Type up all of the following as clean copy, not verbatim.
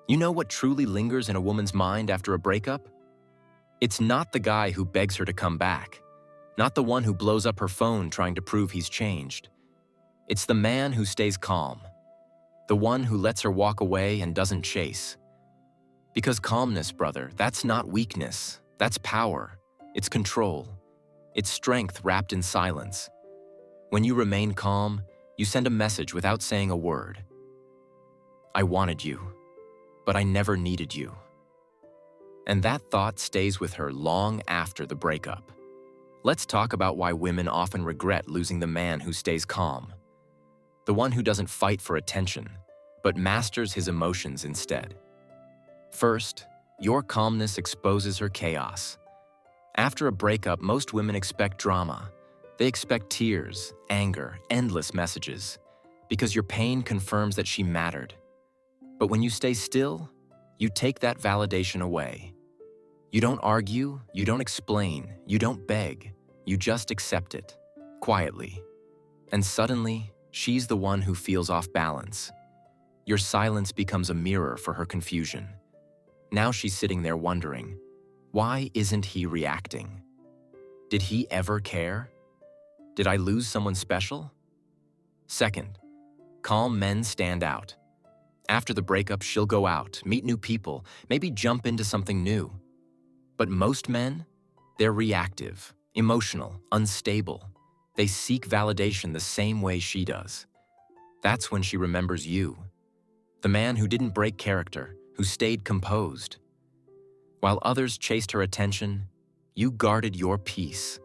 You know what truly lingers in a woman's mind after a breakup? It's not the guy who begs her to come back, not the one who blows up her phone trying to prove he's changed. It's the man who stays calm, the one who lets her walk away and doesn't chase. Because calmness, brother, that's not weakness, that's power. It's control. It's strength wrapped in silence. When you remain calm, you send a message without saying a word. I wanted you, but I never needed you. And that thought stays with her long after the breakup. Let's talk about why women often regret losing the man who stays calm. The one who doesn't fight for attention, but masters his emotions instead. First, your calmness exposes her chaos. After a breakup, most women expect drama. They expect tears, anger, endless messages, because your pain confirms that she mattered. But when you stay still, you take that validation away. You don't argue, you don't explain, you don't beg, you just accept it, quietly. And suddenly, she's the one who feels off balance. Your silence becomes a mirror for her confusion. Now she's sitting there wondering, why isn't he reacting? Did he ever care? Did I lose someone special? Second, calm men stand out. After the breakup, she'll go out, meet new people, maybe jump into something new. But most men, they're reactive, emotional, unstable. They seek validation the same way she does. That's when she remembers you, the man who didn't break character, who stayed composed. While others chased her attention, you guarded your peace.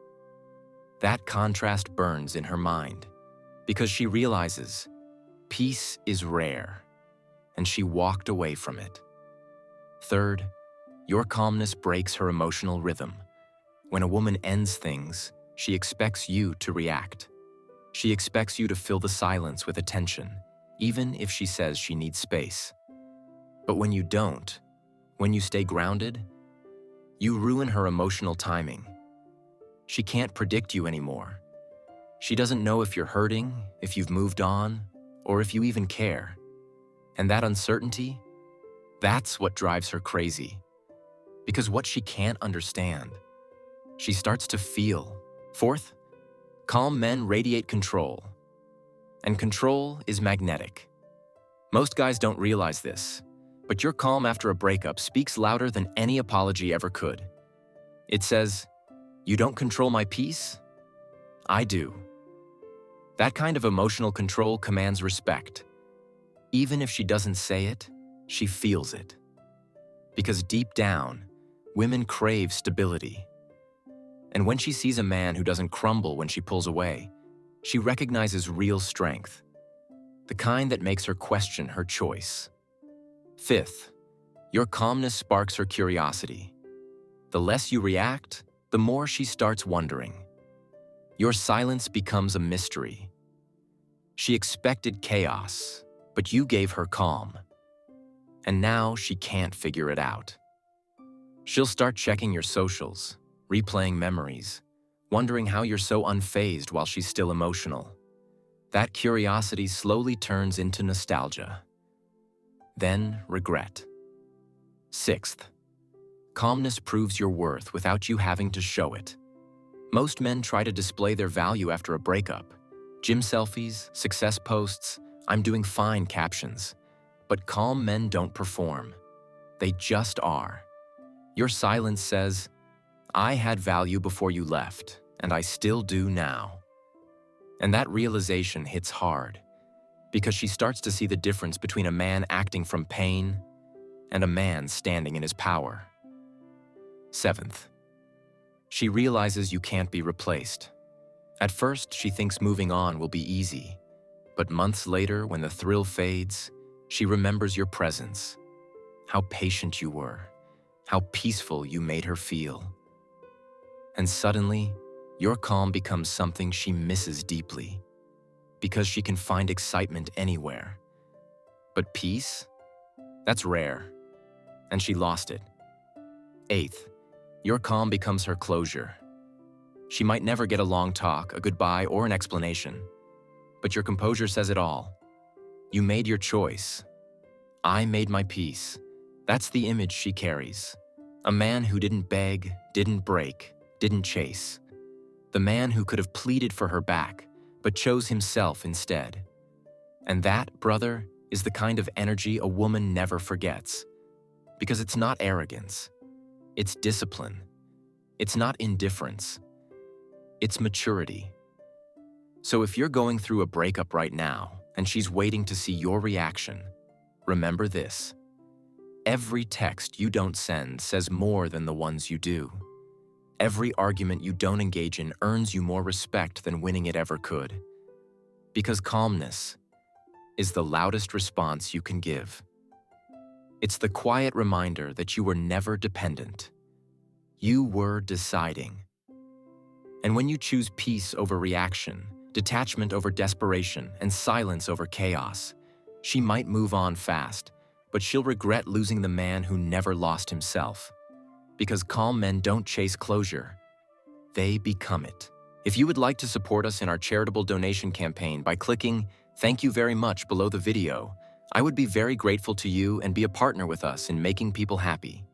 That contrast burns in her mind, because she realizes peace is rare, and she walked away from it. Third, your calmness breaks her emotional rhythm. When a woman ends things, she expects you to react. She expects you to fill the silence with attention, even if she says she needs space. But when you don't, when you stay grounded, you ruin her emotional timing. She can't predict you anymore. She doesn't know if you're hurting, if you've moved on, or if you even care. And that uncertainty, that's what drives her crazy. Because what she can't understand, she starts to feel. Fourth, calm men radiate control. And control is magnetic. Most guys don't realize this, but your calm after a breakup speaks louder than any apology ever could. It says, "You don't control my peace? I do." That kind of emotional control commands respect. Even if she doesn't say it, she feels it. Because deep down, women crave stability. And when she sees a man who doesn't crumble when she pulls away, she recognizes real strength, the kind that makes her question her choice. Fifth, your calmness sparks her curiosity. The less you react, the more she starts wondering. Your silence becomes a mystery. She expected chaos, but you gave her calm. And now she can't figure it out. She'll start checking your socials, replaying memories, wondering how you're so unfazed while she's still emotional. That curiosity slowly turns into nostalgia. Then regret. Sixth, calmness proves your worth without you having to show it. Most men try to display their value after a breakup. Gym selfies, success posts, "I'm doing fine" captions. But calm men don't perform. They just are. Your silence says, "I had value before you left, and I still do now." And that realization hits hard, because she starts to see the difference between a man acting from pain and a man standing in his power. Seventh, she realizes you can't be replaced. At first, she thinks moving on will be easy, but months later, when the thrill fades, she remembers your presence, how patient you were, how peaceful you made her feel. And suddenly, your calm becomes something she misses deeply, because she can find excitement anywhere. But peace? That's rare, and she lost it. Eighth, your calm becomes her closure. She might never get a long talk, a goodbye, or an explanation, but your composure says it all. You made your choice. I made my peace, That's the image she carries. A man who didn't beg, didn't break, didn't chase. The man who could have pleaded for her back, but chose himself instead. And that, brother, is the kind of energy a woman never forgets. Because it's not arrogance. It's discipline. It's not indifference. It's maturity. So if you're going through a breakup right now and she's waiting to see your reaction, remember this. Every text you don't send says more than the ones you do. Every argument you don't engage in earns you more respect than winning it ever could. Because calmness is the loudest response you can give. It's the quiet reminder that you were never dependent. You were deciding. And when you choose peace over reaction, detachment over desperation, and silence over chaos, she might move on fast, but she'll regret losing the man who never lost himself. Because calm men don't chase closure. They become it. If you would like to support us in our charitable donation campaign by clicking "Thank you very much" below the video, I would be very grateful to you and be a partner with us in making people happy.